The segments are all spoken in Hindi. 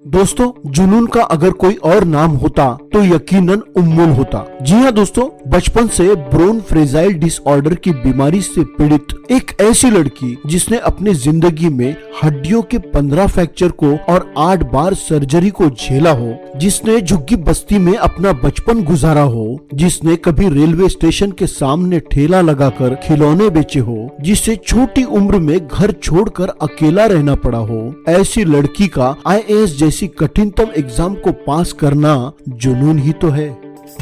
दोस्तों, जुनून का अगर कोई और नाम होता तो यकीनन उम्मुल होता। जी हाँ दोस्तों, बचपन से ब्रोन फ्रेजाइल डिसऑर्डर की बीमारी से पीड़ित एक ऐसी लड़की जिसने अपनी जिंदगी में हड्डियों के 15 फ्रैक्चर को और 8 बार सर्जरी को झेला हो, जिसने झुग्गी बस्ती में अपना बचपन गुजारा हो, जिसने कभी रेलवे स्टेशन के सामने ठेला लगाकर खिलौने बेचे हो, जिसे छोटी उम्र में घर छोड़कर अकेला रहना पड़ा हो, ऐसी लड़की का IAS जैसी कठिनतम एग्जाम को पास करना जुनून ही तो है।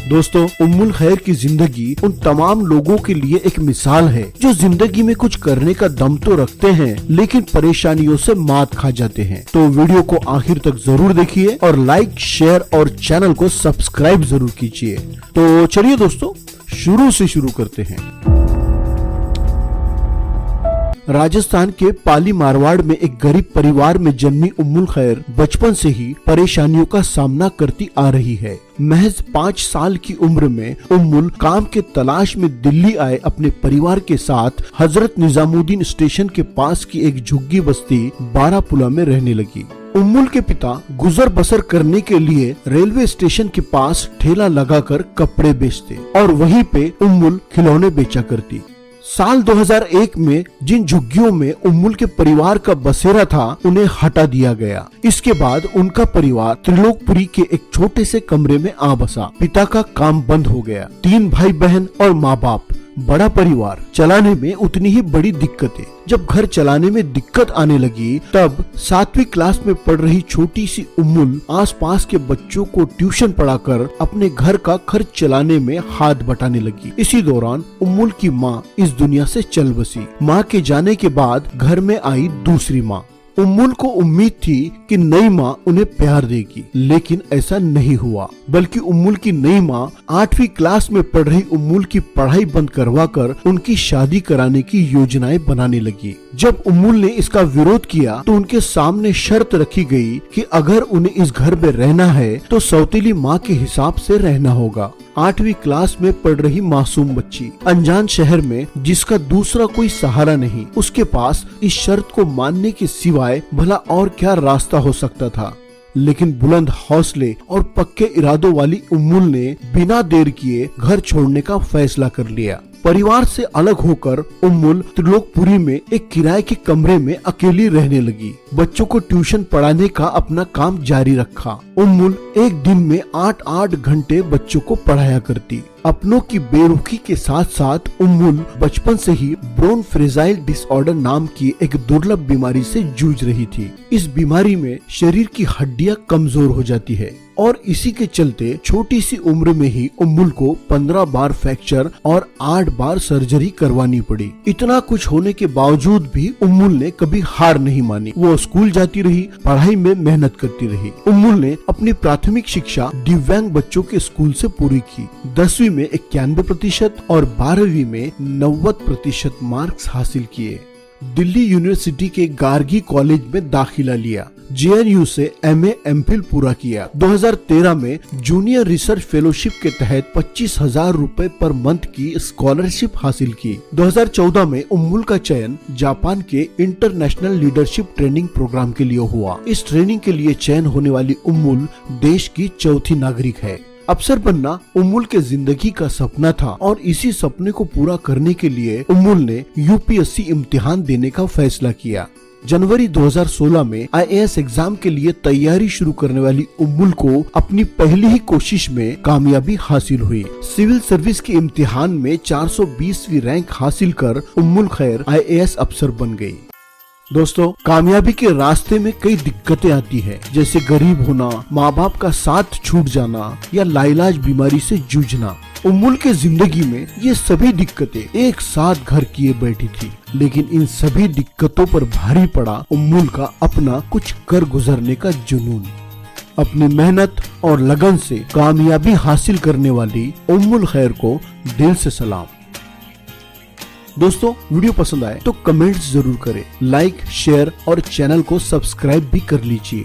दोस्तों, उम्मुल खैर की जिंदगी उन तमाम लोगों के लिए एक मिसाल है जो जिंदगी में कुछ करने का दम तो रखते हैं लेकिन परेशानियों से मात खा जाते हैं। तो वीडियो को आखिर तक जरूर देखिए और लाइक, शेयर और चैनल को सब्सक्राइब जरूर कीजिए। तो चलिए दोस्तों, शुरू से शुरू करते हैं। राजस्थान के पाली मारवाड़ में एक गरीब परिवार में जन्मी उम्मुल खैर बचपन से ही परेशानियों का सामना करती आ रही है। महज 5 साल की उम्र में उम्मुल काम के तलाश में दिल्ली आए अपने परिवार के साथ हजरत निजामुद्दीन स्टेशन के पास की एक झुग्गी बस्ती बारापुला में रहने लगी। उम्मुल के पिता गुजर बसर करने के लिए रेलवे स्टेशन के पास ठेला लगाकर कपड़े बेचते और वहीं पे उम्मुल खिलौने बेचा करती। साल 2001 में जिन झुग्गियों में उम्मुल के परिवार का बसेरा था उन्हें हटा दिया गया। इसके बाद उनका परिवार त्रिलोकपुरी के एक छोटे से कमरे में आ बसा। पिता का काम बंद हो गया। 3 भाई बहन और माँ बाप, बड़ा परिवार चलाने में उतनी ही बड़ी दिक्कतें। जब घर चलाने में दिक्कत आने लगी तब 7वीं क्लास में पढ़ रही छोटी सी उम्मुल आसपास के बच्चों को ट्यूशन पढ़ाकर अपने घर का खर्च चलाने में हाथ बटाने लगी। इसी दौरान उम्मुल की माँ इस दुनिया से चल बसी। माँ के जाने के बाद घर में आई दूसरी माँ। उम्मुल को उम्मीद थी कि नई माँ उन्हें प्यार देगी, लेकिन ऐसा नहीं हुआ। बल्कि उम्मुल की नई माँ 8वीं क्लास में पढ़ रही उम्मुल की पढ़ाई बंद करवाकर उनकी शादी कराने की योजनाएं बनाने लगी। जब उम्मुल ने इसका विरोध किया तो उनके सामने शर्त रखी गई कि अगर उन्हें इस घर में रहना है तो सौतेली माँ के हिसाब से रहना होगा। 8वीं क्लास में पढ़ रही मासूम बच्ची अनजान शहर में, जिसका दूसरा कोई सहारा नहीं, उसके पास इस शर्त को मानने के सिवाय भला और क्या रास्ता हो सकता था। लेकिन बुलंद हौसले और पक्के इरादों वाली उम्मुल ने बिना देर किए घर छोड़ने का फैसला कर लिया। परिवार से अलग होकर उम्मुल त्रिलोकपुरी में एक किराए के कमरे में अकेली रहने लगी। बच्चों को ट्यूशन पढ़ाने का अपना काम जारी रखा। उम्मुल एक दिन में 8-8 घंटे बच्चों को पढ़ाया करती। अपनों की बेरुखी के साथ साथ उम्मुल बचपन से ही ब्रोन फ्रेजाइल डिसऑर्डर नाम की एक दुर्लभ बीमारी से जूझ रही थी। इस बीमारी में शरीर की हड्डियां कमजोर हो जाती है और इसी के चलते छोटी सी उम्र में ही उम्मुल को 15 बार फ्रैक्चर और 8 बार सर्जरी करवानी पड़ी। इतना कुछ होने के बावजूद भी उम्मुल ने कभी हार नहीं मानी। वो स्कूल जाती रही, पढ़ाई में मेहनत करती रही। उम्मुल ने अपनी प्राथमिक शिक्षा दिव्यांग बच्चों के स्कूल से पूरी की। 10वीं में 91% और 12वीं में 90% मार्क्स हासिल किए। दिल्ली यूनिवर्सिटी के गार्गी कॉलेज में दाखिला लिया। JNU से MA MPhil पूरा किया। 2013 में जूनियर रिसर्च फेलोशिप के तहत 25,000 रुपए पर मंथ की स्कॉलरशिप हासिल की। 2014 में उम्मुल का चयन जापान के इंटरनेशनल लीडरशिप ट्रेनिंग प्रोग्राम के लिए हुआ। इस ट्रेनिंग के लिए चयन होने वाली उम्मुल देश की चौथी नागरिक है। अफसर बनना उम्मुल के जिंदगी का सपना था और इसी सपने को पूरा करने के लिए उम्मुल ने UPSC इम्तिहान देने का फैसला किया। जनवरी 2016 में IAS एग्जाम के लिए तैयारी शुरू करने वाली उम्मुल को अपनी पहली ही कोशिश में कामयाबी हासिल हुई। सिविल सर्विस के इम्तिहान में 420वीं रैंक हासिल कर उम्मुल खैर IAS अफसर बन गई। दोस्तों, कामयाबी के रास्ते में कई दिक्कतें आती है, जैसे गरीब होना, माँ बाप का साथ छूट जाना या लाइलाज बीमारी से जूझना। उम्मुल के जिंदगी में ये सभी दिक्कतें एक साथ घर किए बैठी थी, लेकिन इन सभी दिक्कतों पर भारी पड़ा उम्मुल का अपना कुछ कर गुजरने का जुनून। अपनी मेहनत और लगन से कामयाबी हासिल करने वाली उम्मुल खैर को दिल से सलाम। दोस्तों, वीडियो पसंद आए तो कमेंट्स जरूर करें, लाइक, शेयर और चैनल को सब्सक्राइब भी कर लीजिए।